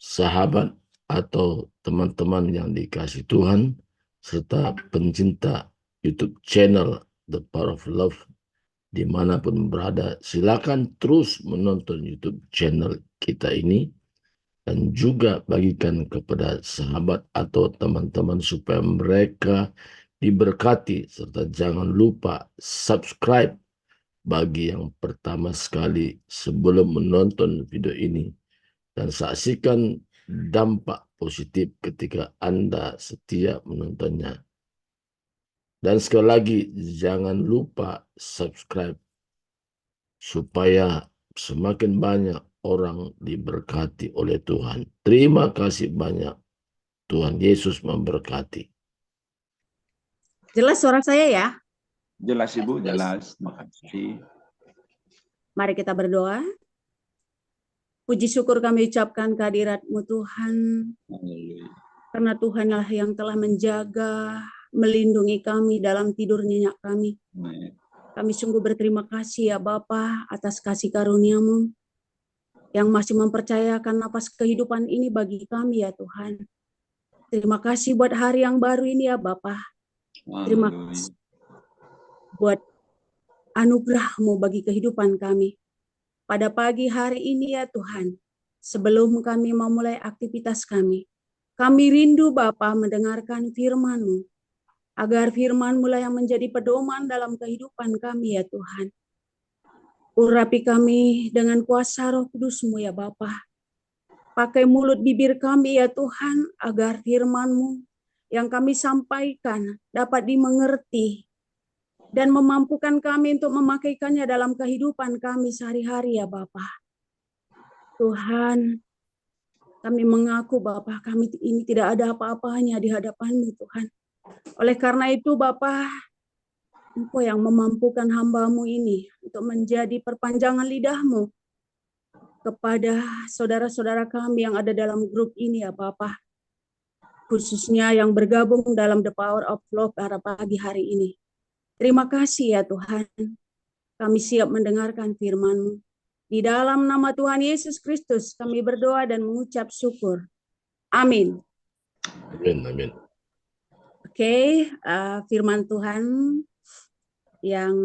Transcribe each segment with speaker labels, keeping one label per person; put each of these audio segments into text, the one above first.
Speaker 1: sahabat atau teman-teman yang dikasih Tuhan, serta pencinta YouTube channel The Power of Love dimanapun berada, silakan terus menonton YouTube channel kita ini dan juga bagikan kepada sahabat atau teman-teman supaya mereka diberkati, serta jangan lupa subscribe bagi yang pertama sekali sebelum menonton video ini, dan saksikan dampak positif ketika Anda setia menontonnya. Dan sekali lagi, jangan lupa subscribe supaya semakin banyak orang diberkati oleh Tuhan. Terima kasih banyak. Tuhan Yesus memberkati.
Speaker 2: Jelas suara saya ya?
Speaker 3: Jelas Ibu, jelas. Makasih.
Speaker 2: Mari kita berdoa. Puji syukur kami ucapkan kehadirat-Mu Tuhan.
Speaker 3: Haleluya.
Speaker 2: Karena Tuhanlah yang telah menjaga, melindungi kami dalam tidur nyenyak kami.
Speaker 3: Amin.
Speaker 2: Kami sungguh berterima kasih ya Bapa atas kasih karunia-Mu yang masih mempercayakan napas kehidupan ini bagi kami ya Tuhan. Terima kasih buat hari yang baru ini ya Bapa. Terima
Speaker 3: Haleluya.
Speaker 2: kasih buat anugerah-Mu bagi kehidupan kami. Pada pagi hari ini ya Tuhan, sebelum kami memulai aktivitas kami rindu Bapa mendengarkan firman-Mu, agar firman-Mu lah yang menjadi pedoman dalam kehidupan kami ya Tuhan. Urapi kami dengan kuasa Roh Kudus-Mu ya Bapa. Pakai mulut bibir kami ya Tuhan, agar firman-Mu yang kami sampaikan dapat dimengerti dan memampukan kami untuk memakaikannya dalam kehidupan kami sehari-hari ya Bapa. Tuhan, kami mengaku Bapa, kami ini tidak ada apa-apanya di hadapan-Mu Tuhan. Oleh karena itu Bapa, Engkau yang memampukan hamba-Mu ini untuk menjadi perpanjangan lidah-Mu kepada saudara-saudara kami yang ada dalam grup ini ya Bapa. Khususnya yang bergabung dalam The Power of Love pada pagi hari ini. Terima kasih ya Tuhan. Kami siap mendengarkan firman-Mu. Di dalam nama Tuhan Yesus Kristus kami berdoa dan mengucap syukur. Amin.
Speaker 1: Amin, amin.
Speaker 2: Oke, firman Tuhan yang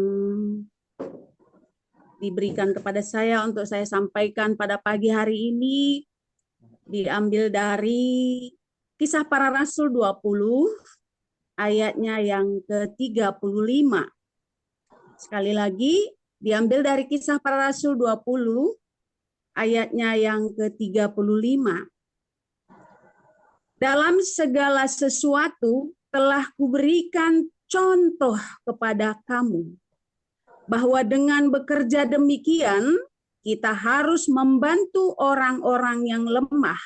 Speaker 2: diberikan kepada saya untuk saya sampaikan pada pagi hari ini diambil dari Kisah Para Rasul 20 ayatnya yang ke-35. Sekali lagi, diambil dari Kisah Para Rasul 20 ayatnya yang ke-35. Dalam segala sesuatu telah kuberikan contoh kepada kamu, bahwa dengan bekerja demikian, kita harus membantu orang-orang yang lemah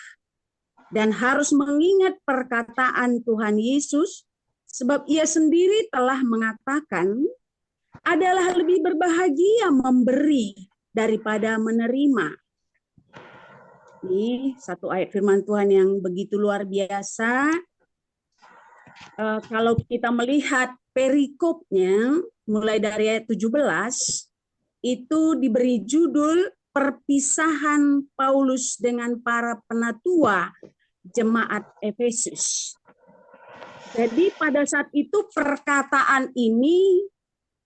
Speaker 2: dan harus mengingat perkataan Tuhan Yesus, sebab Ia sendiri telah mengatakan, adalah lebih berbahagia memberi daripada menerima. Ini satu ayat firman Tuhan yang begitu luar biasa. Kalau kita melihat perikopnya, mulai dari ayat 17, itu diberi judul perpisahan Paulus dengan para penatua jemaat Efesus. Jadi pada saat itu perkataan ini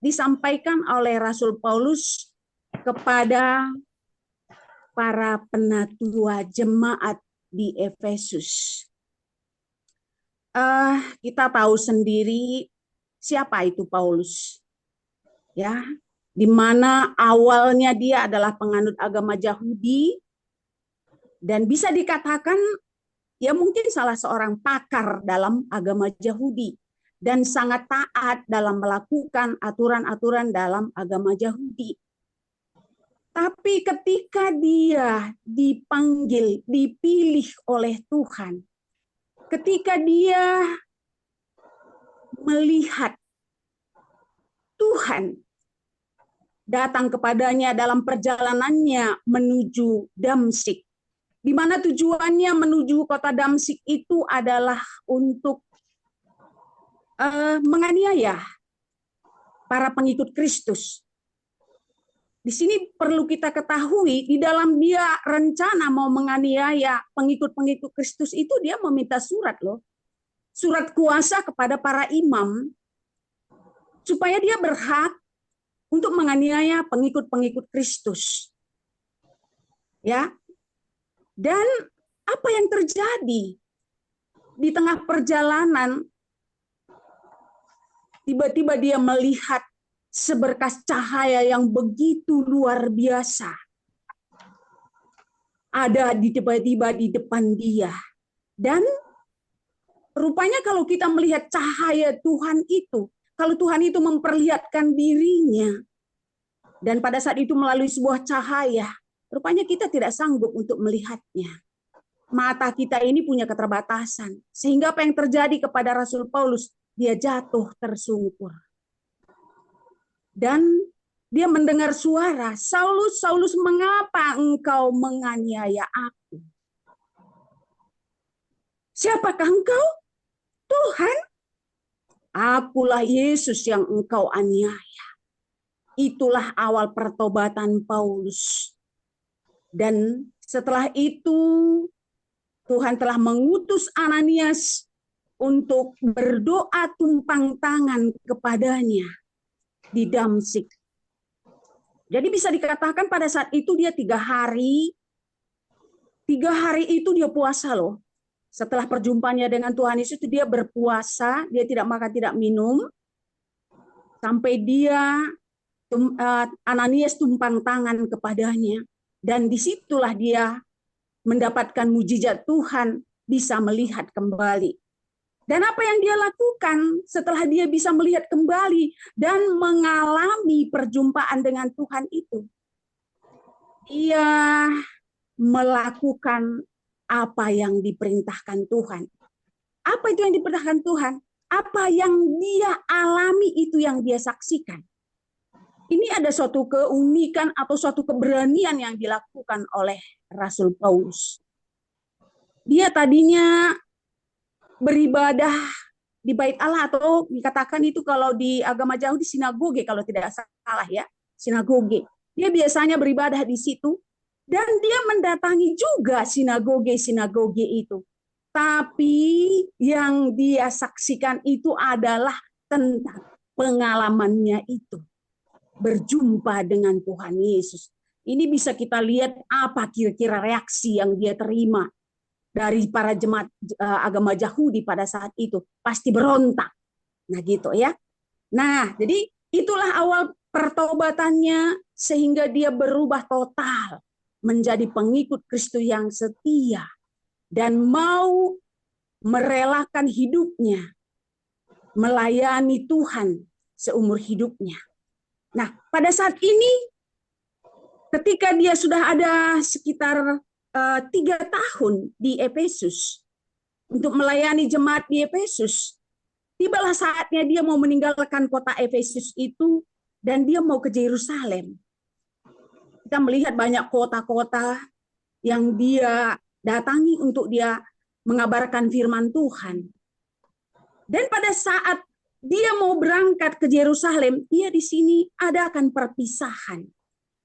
Speaker 2: disampaikan oleh Rasul Paulus kepada para penatua jemaat di Efesus. Kita tahu sendiri siapa itu Paulus, ya, di mana awalnya dia adalah penganut agama Yahudi dan bisa dikatakan ya mungkin salah seorang pakar dalam agama Yahudi dan sangat taat dalam melakukan aturan-aturan dalam agama Yahudi. Tapi ketika dia dipanggil, dipilih oleh Tuhan, ketika dia melihat Tuhan datang kepadanya dalam perjalanannya menuju Damsyik, di mana tujuannya menuju kota Damsyik itu adalah untuk menganiaya para pengikut Kristus. Di sini perlu kita ketahui, di dalam dia rencana mau menganiaya pengikut-pengikut Kristus itu, dia meminta surat loh. Surat kuasa kepada para imam, supaya dia berhak untuk menganiaya pengikut-pengikut Kristus. Ya. Dan apa yang terjadi? Di tengah perjalanan, tiba-tiba dia melihat seberkas cahaya yang begitu luar biasa. Ada tiba-tiba di depan dia. Dan rupanya kalau kita melihat cahaya Tuhan itu, kalau Tuhan itu memperlihatkan dirinya, dan pada saat itu melalui sebuah cahaya, rupanya kita tidak sanggup untuk melihatnya. Mata kita ini punya keterbatasan. Sehingga apa yang terjadi kepada Rasul Paulus, dia jatuh tersungkur. Dan dia mendengar suara, "Saulus, Saulus, mengapa engkau menganiaya aku?" "Siapakah engkau?" "Tuhan." "Akulah Yesus yang engkau aniaya." Itulah awal pertobatan Paulus. Dan setelah itu Tuhan telah mengutus Ananias untuk berdoa tumpang tangan kepadanya di Damsyik. Jadi bisa dikatakan pada saat itu dia 3 hari itu dia puasa loh. Setelah perjumpaannya dengan Tuhan Yesus itu dia berpuasa, dia tidak makan tidak minum, sampai dia Ananias tumpang tangan kepadanya, dan disitulah dia mendapatkan mujizat Tuhan, bisa melihat kembali. Dan apa yang dia lakukan setelah dia bisa melihat kembali dan mengalami perjumpaan dengan Tuhan itu? Dia melakukan apa yang diperintahkan Tuhan. Apa itu yang diperintahkan Tuhan? Apa yang dia alami itu yang dia saksikan. Ini ada suatu keunikan atau suatu keberanian yang dilakukan oleh Rasul Paulus. Dia tadinya beribadah di bait Allah, atau dikatakan itu kalau di agama Yahudi sinagoge kalau tidak salah ya, sinagoge. Dia biasanya beribadah di situ dan dia mendatangi juga sinagoge itu. Tapi yang dia saksikan itu adalah tentang pengalamannya itu, berjumpa dengan Tuhan Yesus. Ini bisa kita lihat apa kira-kira reaksi yang dia terima dari para jemaat agama Yahudi pada saat itu. Pasti berontak. Nah gitu ya. Nah jadi itulah awal pertobatannya, sehingga dia berubah total menjadi pengikut Kristus yang setia dan mau merelakan hidupnya melayani Tuhan seumur hidupnya. Nah, pada saat ini ketika dia sudah ada sekitar 3 tahun di Efesus untuk melayani jemaat di Efesus, tibalah saatnya dia mau meninggalkan kota Efesus itu dan dia mau ke Yerusalem. Kita melihat banyak kota-kota yang dia datangi untuk dia mengabarkan firman Tuhan. Dan pada saat dia mau berangkat ke Yerusalem, dia di sini adakan perpisahan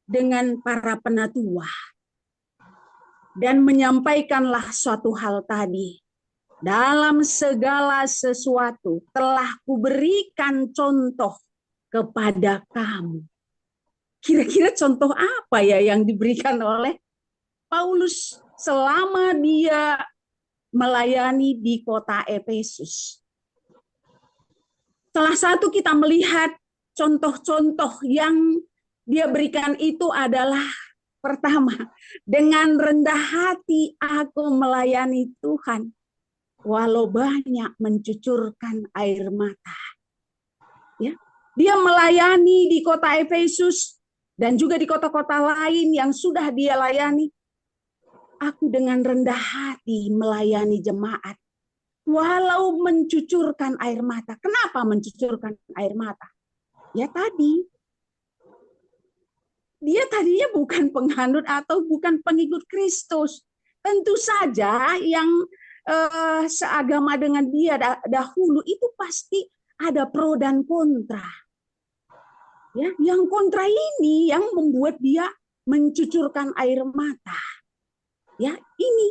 Speaker 2: dengan para penatua. Dan menyampaikanlah suatu hal tadi. Dalam segala sesuatu telah kuberikan contoh kepada kamu. Kira-kira contoh apa ya yang diberikan oleh Paulus selama dia melayani di kota Efesus? Salah satu kita melihat contoh-contoh yang dia berikan itu adalah, pertama, dengan rendah hati aku melayani Tuhan, walau banyak mencucurkan air mata. Ya, dia melayani di kota Efesus dan juga di kota-kota lain yang sudah dia layani. Aku dengan rendah hati melayani jemaat, walau mencucurkan air mata. Kenapa mencucurkan air mata? Ya tadi, dia tadinya bukan penganut atau bukan pengikut Kristus. Tentu saja yang seagama dengan dia dahulu itu pasti ada pro dan kontra. Ya, yang kontra ini yang membuat dia mencucurkan air mata. Ya, ini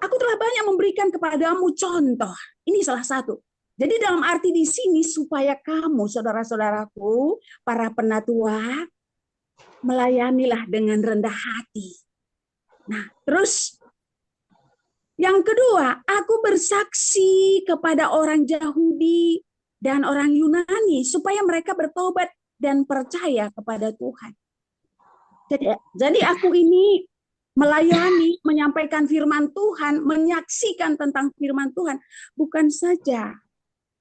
Speaker 2: aku telah banyak memberikan kepadamu contoh. Ini salah satu. Jadi dalam arti di sini supaya kamu, saudara-saudaraku, para penatua, melayanilah dengan rendah hati. Nah, terus yang kedua, aku bersaksi kepada orang Yahudi dan orang Yunani supaya mereka bertobat dan percaya kepada Tuhan. Jadi aku ini melayani, menyampaikan firman Tuhan, menyaksikan tentang firman Tuhan, bukan saja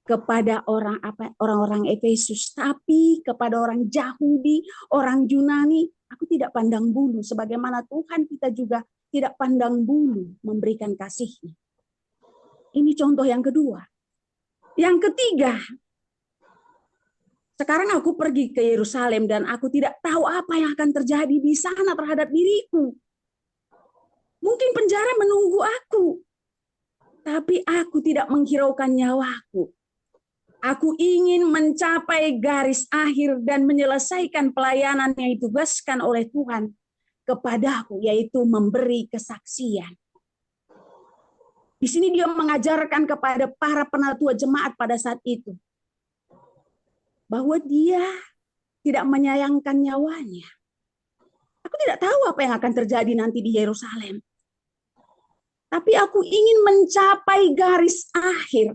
Speaker 2: kepada orang-orang Efesus, tapi kepada orang Yahudi, orang Yunani. Aku tidak pandang bulu, sebagaimana Tuhan kita juga tidak pandang bulu memberikan kasih-Nya. Ini contoh yang kedua. Yang ketiga, sekarang aku pergi ke Yerusalem dan aku tidak tahu apa yang akan terjadi di sana terhadap diriku. Mungkin penjara menunggu aku, tapi aku tidak menghiraukan nyawaku. Aku ingin mencapai garis akhir dan menyelesaikan pelayanan yang ditugaskan oleh Tuhan kepadaku, yaitu memberi kesaksian. Di sini dia mengajarkan kepada para penatua jemaat pada saat itu bahwa dia tidak menyayangkan nyawanya. Aku tidak tahu apa yang akan terjadi nanti di Yerusalem. Tapi aku ingin mencapai garis akhir.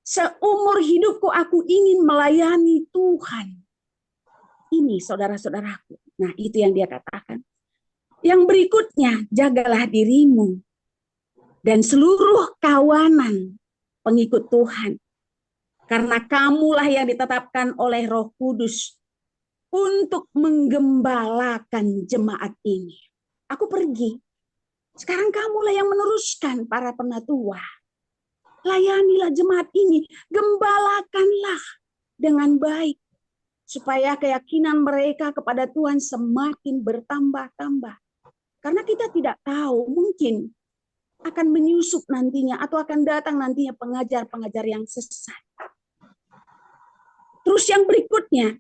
Speaker 2: Seumur hidupku aku ingin melayani Tuhan. Ini saudara-saudaraku. Nah, itu yang dia katakan. Yang berikutnya, jagalah dirimu dan seluruh kawanan pengikut Tuhan. Karena kamulah yang ditetapkan oleh Roh Kudus untuk menggembalakan jemaat ini. Aku pergi. Sekarang kamulah yang meneruskan para penatua. Layanilah jemaat ini. Gembalakanlah dengan baik. Supaya keyakinan mereka kepada Tuhan semakin bertambah-tambah. Karena kita tidak tahu, mungkin akan menyusup nantinya atau akan datang nantinya pengajar-pengajar yang sesat. Terus yang berikutnya,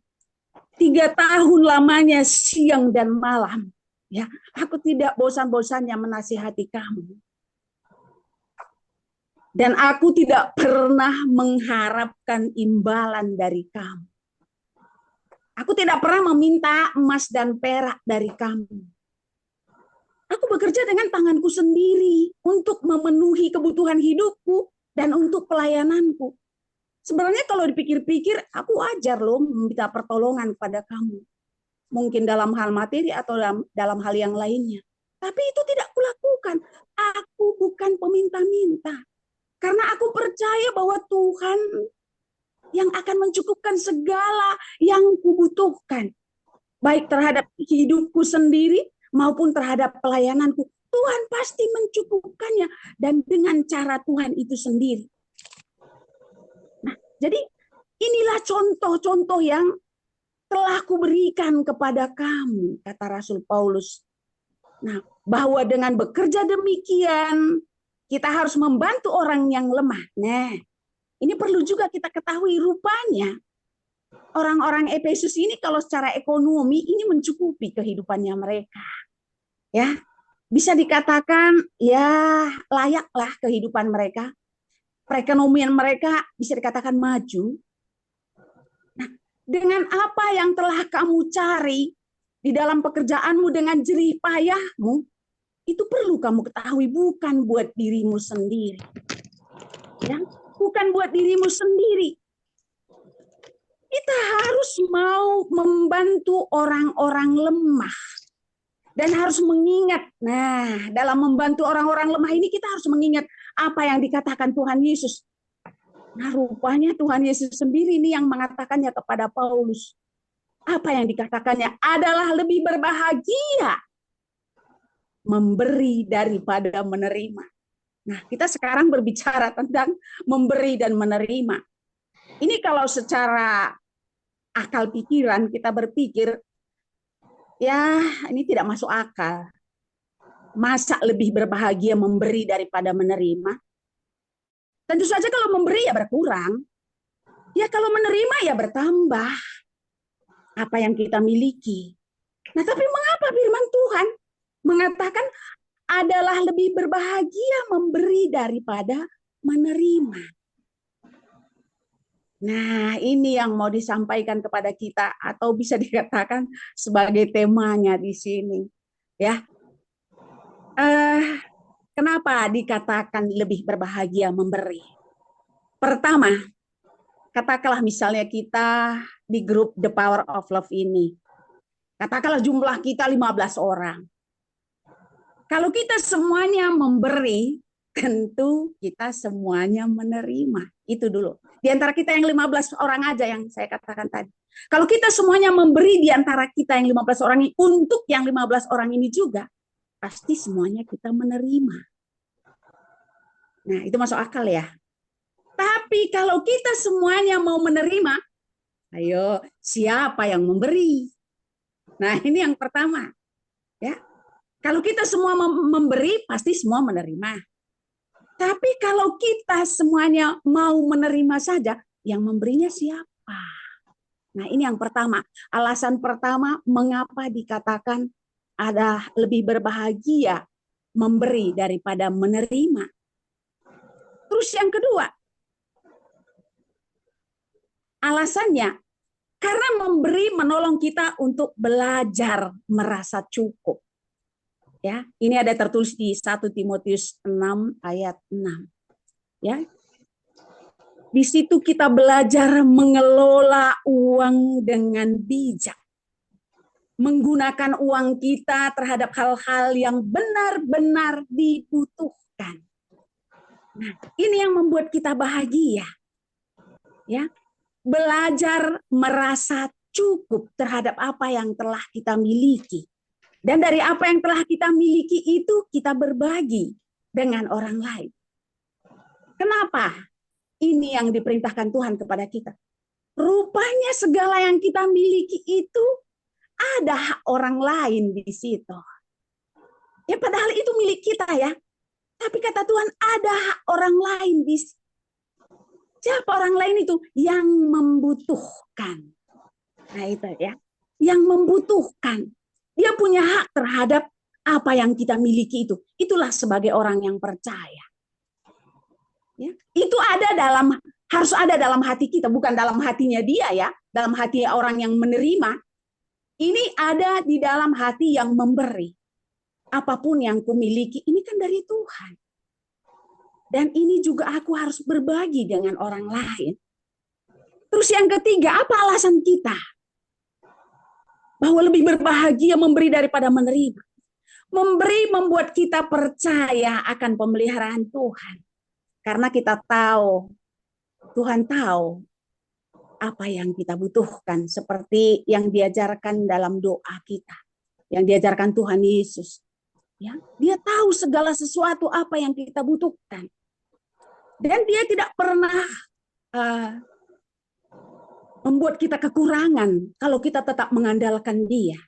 Speaker 2: 3 tahun lamanya siang dan malam, ya, aku tidak bosan-bosannya menasihati kamu. Dan aku tidak pernah mengharapkan imbalan dari kamu. Aku tidak pernah meminta emas dan perak dari kamu. Aku bekerja dengan tanganku sendiri untuk memenuhi kebutuhan hidupku dan untuk pelayananku. Sebenarnya kalau dipikir-pikir, aku wajar loh meminta pertolongan kepada kamu. Mungkin dalam hal materi atau dalam hal yang lainnya. Tapi itu tidak kulakukan. Aku bukan peminta-minta. Karena aku percaya bahwa Tuhan yang akan mencukupkan segala yang kubutuhkan. Baik terhadap hidupku sendiri maupun terhadap pelayananku. Tuhan pasti mencukupkannya. Dan dengan cara Tuhan itu sendiri. Jadi inilah contoh-contoh yang telah kuberikan kepada kamu, kata Rasul Paulus. Nah, bahwa dengan bekerja demikian, kita harus membantu orang yang lemah. Nah, ini perlu juga kita ketahui rupanya. Orang-orang Efesus ini kalau secara ekonomi ini mencukupi kehidupannya mereka. Ya, bisa dikatakan ya layaklah kehidupan mereka. Perekonomian mereka bisa dikatakan maju. Nah, dengan apa yang telah kamu cari di dalam pekerjaanmu dengan jerih payahmu, itu perlu kamu ketahui, bukan buat dirimu sendiri. Ya, bukan buat dirimu sendiri. Kita harus mau membantu orang-orang lemah. Dan harus mengingat, nah dalam membantu orang-orang lemah ini kita harus mengingat apa yang dikatakan Tuhan Yesus. Nah rupanya Tuhan Yesus sendiri ini yang mengatakannya kepada Paulus. Apa yang dikatakannya adalah lebih berbahagia memberi daripada menerima. Nah kita sekarang berbicara tentang memberi dan menerima. Ini kalau secara akal pikiran kita berpikir, ya, ini tidak masuk akal. Masa lebih berbahagia memberi daripada menerima? Tentu saja kalau memberi ya berkurang. Ya kalau menerima ya bertambah. apa yang kita miliki. Nah, tapi mengapa firman Tuhan mengatakan adalah lebih berbahagia memberi daripada menerima? Nah, ini yang mau disampaikan kepada kita atau bisa dikatakan sebagai temanya di sini. Ya, kenapa dikatakan lebih berbahagia memberi? Pertama, katakanlah misalnya kita di grup The Power of Love ini. Katakanlah jumlah kita 15 orang. Kalau kita semuanya memberi, tentu kita semuanya menerima. Itu dulu. Di antara kita yang 15 orang aja yang saya katakan tadi. Kalau kita semuanya memberi di antara kita yang 15 orang ini untuk yang 15 orang ini juga, pasti semuanya kita menerima. Nah, itu masuk akal ya. Tapi kalau kita semuanya mau menerima, ayo siapa yang memberi? Nah, ini yang pertama. Ya. Kalau kita semua memberi, pasti semua menerima. Tapi kalau kita semuanya mau menerima saja, yang memberinya siapa? Nah, ini yang pertama. Alasan pertama mengapa dikatakan ada lebih berbahagia memberi daripada menerima. Terus yang kedua, alasannya karena memberi menolong kita untuk belajar merasa cukup. Ya, ini ada tertulis di 1 Timotius 6 ayat 6. Ya. Di situ kita belajar mengelola uang dengan bijak. Menggunakan uang kita terhadap hal-hal yang benar-benar dibutuhkan. Nah, ini yang membuat kita bahagia. Ya. Belajar merasa cukup terhadap apa yang telah kita miliki. Dan dari apa yang telah kita miliki itu kita berbagi dengan orang lain. Kenapa? Ini yang diperintahkan Tuhan kepada kita. Rupanya segala yang kita miliki itu ada hak orang lain di situ. Ya padahal itu milik kita ya. Tapi kata Tuhan ada hak orang lain di situ. Siapa orang lain itu? Yang membutuhkan. Nah itu ya. Yang membutuhkan. Dia punya hak terhadap apa yang kita miliki itu. Itulah sebagai orang yang percaya. Ya, itu harus ada dalam hati kita, bukan dalam hatinya dia ya, dalam hati orang yang menerima. Ini ada di dalam hati yang memberi. Apapun yang kumiliki, ini kan dari Tuhan. Dan ini juga aku harus berbagi dengan orang lain. Terus yang ketiga, apa alasan kita? Bahwa lebih berbahagia memberi daripada menerima. Memberi membuat kita percaya akan pemeliharaan Tuhan. Karena kita tahu, Tuhan tahu apa yang kita butuhkan. Seperti yang diajarkan dalam doa kita. Yang diajarkan Tuhan Yesus. Ya, dia tahu segala sesuatu apa yang kita butuhkan. Dan dia tidak pernah membuat kita kekurangan kalau kita tetap mengandalkan dia.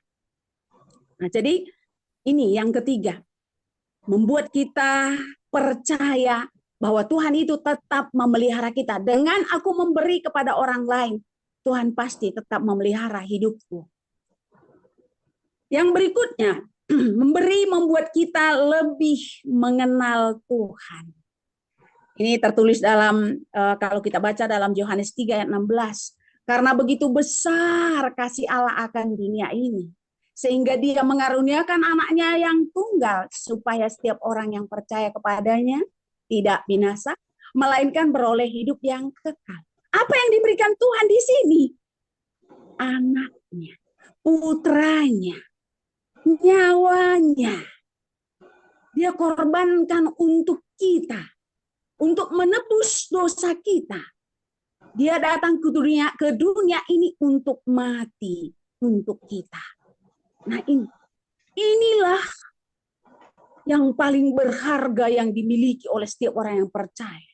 Speaker 2: Nah, jadi ini yang ketiga. Membuat kita percaya bahwa Tuhan itu tetap memelihara kita. Dengan aku memberi kepada orang lain, Tuhan pasti tetap memelihara hidupku. Yang berikutnya, memberi membuat kita lebih mengenal Tuhan. Ini tertulis dalam, kalau kita baca dalam Yohanes 3 ayat 16. Karena begitu besar kasih Allah akan dunia ini. Sehingga dia mengaruniakan anaknya yang tunggal. Supaya setiap orang yang percaya kepadanya tidak binasa. Melainkan beroleh hidup yang kekal. Apa yang diberikan Tuhan di sini? Anaknya. Putranya. Nyawanya. Dia korbankan untuk kita. Untuk menebus dosa kita. Dia datang ke dunia ini untuk mati untuk kita. Nah inilah yang paling berharga yang dimiliki oleh setiap orang yang percaya.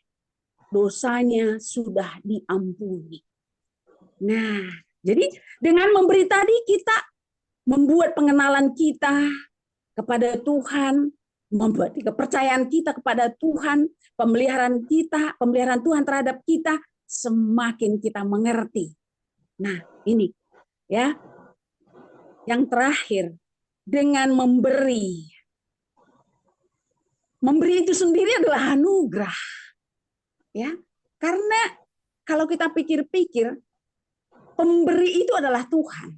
Speaker 2: Dosanya sudah diampuni. Nah, jadi dengan memberi tadi kita membuat pengenalan kita kepada Tuhan, membuat kepercayaan kita kepada Tuhan, pemeliharaan Tuhan terhadap kita, semakin kita mengerti. Nah, ini ya, Yang terakhir, dengan memberi. Memberi itu sendiri adalah anugerah. Ya, karena kalau kita pikir-pikir, pemberi itu adalah Tuhan.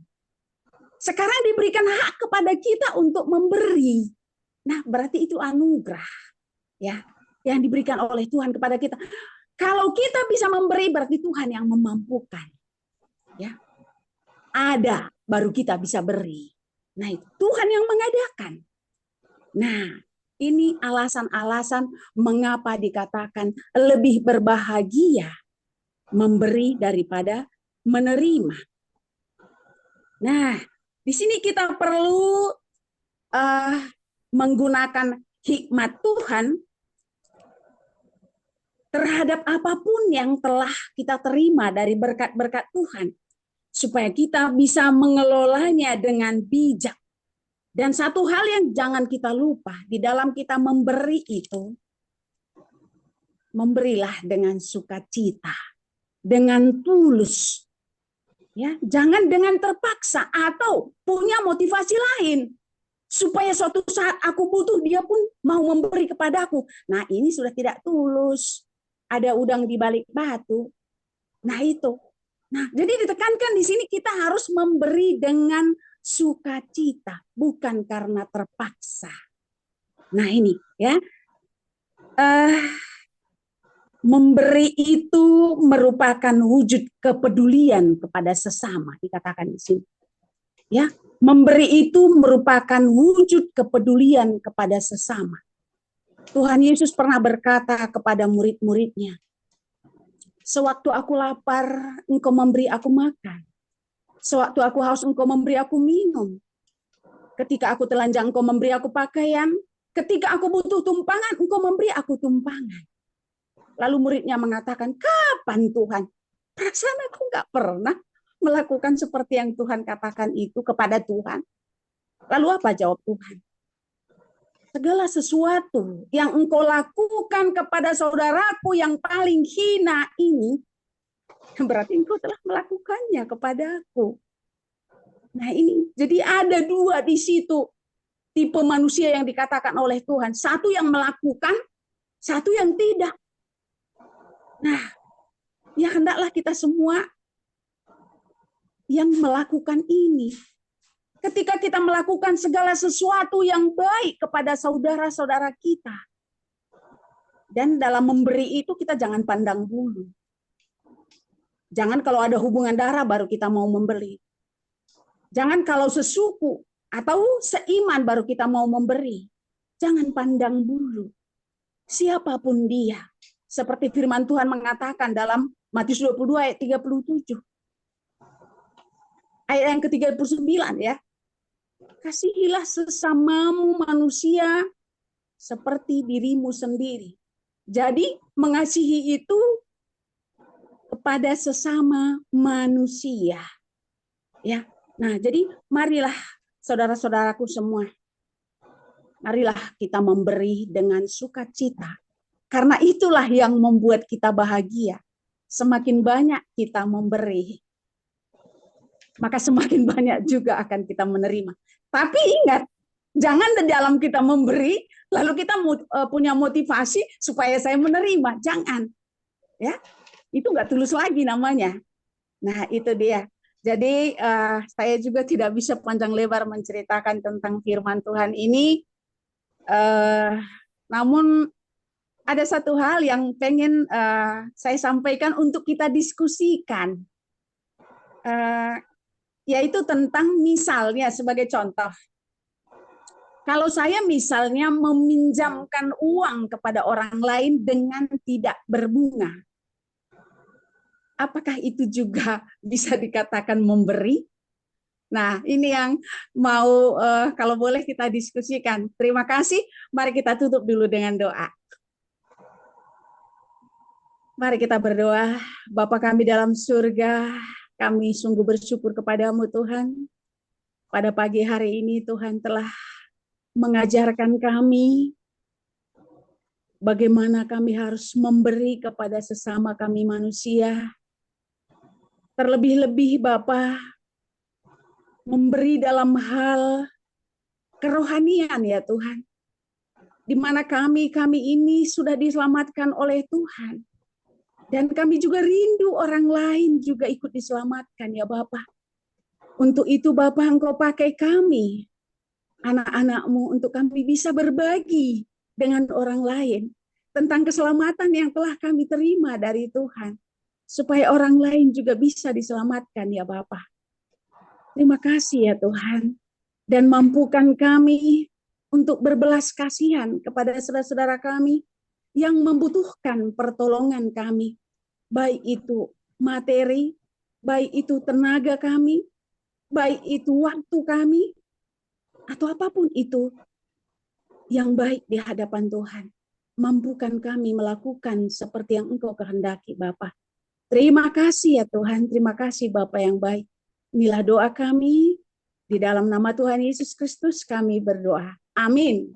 Speaker 2: Sekarang diberikan hak kepada kita untuk memberi. Nah, berarti itu anugerah, ya, yang diberikan oleh Tuhan kepada kita. Kalau kita bisa memberi, berarti Tuhan yang memampukan. Ya, ada, baru kita bisa beri. Nah, itu Tuhan yang mengadakan. Nah, ini alasan-alasan mengapa dikatakan lebih berbahagia memberi daripada menerima. Nah, di sini kita perlu menggunakan hikmat Tuhan terhadap apapun yang telah kita terima dari berkat-berkat Tuhan, supaya kita bisa mengelolanya dengan bijak. Dan satu hal yang jangan kita lupa, di dalam kita memberi itu, memberilah dengan sukacita, dengan tulus. Ya, jangan dengan terpaksa atau punya motivasi lain. Supaya suatu saat aku butuh, dia pun mau memberi kepadaku. Nah, ini sudah tidak tulus. Ada udang di balik batu. Nah, itu. Nah, jadi ditekankan di sini kita harus memberi dengan sukacita, bukan karena terpaksa. Nah, ini ya. Memberi itu merupakan wujud kepedulian kepada sesama, dikatakan di sini. Ya, memberi itu merupakan wujud kepedulian kepada sesama. Tuhan Yesus pernah berkata kepada murid-muridnya, sewaktu aku lapar, engkau memberi aku makan. Sewaktu aku haus, engkau memberi aku minum. Ketika aku telanjang, engkau memberi aku pakaian. Ketika aku butuh tumpangan, engkau memberi aku tumpangan. Lalu muridnya mengatakan, kapan Tuhan? Perasaan aku nggak pernah melakukan seperti yang Tuhan katakan itu kepada Tuhan. Lalu apa jawab Tuhan? Segala sesuatu yang engkau lakukan kepada saudaraku yang paling hina ini, berarti engkau telah melakukannya kepadaku. Nah ini, jadi ada dua di situ tipe manusia yang dikatakan oleh Tuhan. Satu yang melakukan, satu yang tidak. Nah, ya hendaklah kita semua yang melakukan ini. Ketika kita melakukan segala sesuatu yang baik kepada saudara-saudara kita. Dan dalam memberi itu kita jangan pandang bulu. Jangan kalau ada hubungan darah baru kita mau memberi. Jangan kalau sesuku atau seiman baru kita mau memberi. Jangan pandang bulu. Siapapun dia. Seperti firman Tuhan mengatakan dalam Matius 22 ayat 37. Ayat yang ke-39 ya. Kasihilah sesamamu manusia seperti dirimu sendiri. Jadi mengasihi itu kepada sesama manusia. Ya. Nah, jadi marilah saudara-saudaraku semua. Marilah kita memberi dengan sukacita. Karena itulah yang membuat kita bahagia. Semakin banyak kita memberi, maka semakin banyak juga akan kita menerima. Tapi ingat, jangan di dalam kita memberi, lalu kita punya motivasi supaya saya menerima. Jangan. Ya, itu nggak tulus lagi namanya. Nah, itu dia. Jadi saya juga tidak bisa panjang lebar menceritakan tentang firman Tuhan ini. Namun ada satu hal yang pengen saya sampaikan untuk kita diskusikan, yaitu tentang misalnya sebagai contoh. Kalau saya misalnya meminjamkan uang kepada orang lain dengan tidak berbunga, apakah itu juga bisa dikatakan memberi? Nah, ini yang mau kalau boleh kita diskusikan. Terima kasih. Mari kita tutup dulu dengan doa. Mari kita berdoa. Bapa kami dalam surga, kami sungguh bersyukur kepadamu Tuhan. Pada pagi hari ini Tuhan telah mengajarkan kami bagaimana kami harus memberi kepada sesama kami manusia. Terlebih-lebih Bapa, memberi dalam hal kerohanian ya Tuhan. Di mana kami ini sudah diselamatkan oleh Tuhan. Dan kami juga rindu orang lain juga ikut diselamatkan ya Bapa. Untuk itu Bapa, Engkau pakai kami, anak-anak-Mu, untuk kami bisa berbagi dengan orang lain tentang keselamatan yang telah kami terima dari Tuhan. Supaya orang lain juga bisa diselamatkan ya Bapa. Terima kasih ya Tuhan. Dan mampukan kami untuk berbelas kasihan kepada saudara-saudara kami yang membutuhkan pertolongan kami. Baik itu materi, baik itu tenaga kami, baik itu waktu kami, atau apapun itu yang baik di hadapan Tuhan. Mampukan kami melakukan seperti yang Engkau kehendaki Bapa. Terima kasih ya Tuhan, terima kasih Bapa yang baik. Inilah doa kami, di dalam nama Tuhan Yesus Kristus kami berdoa. Amin.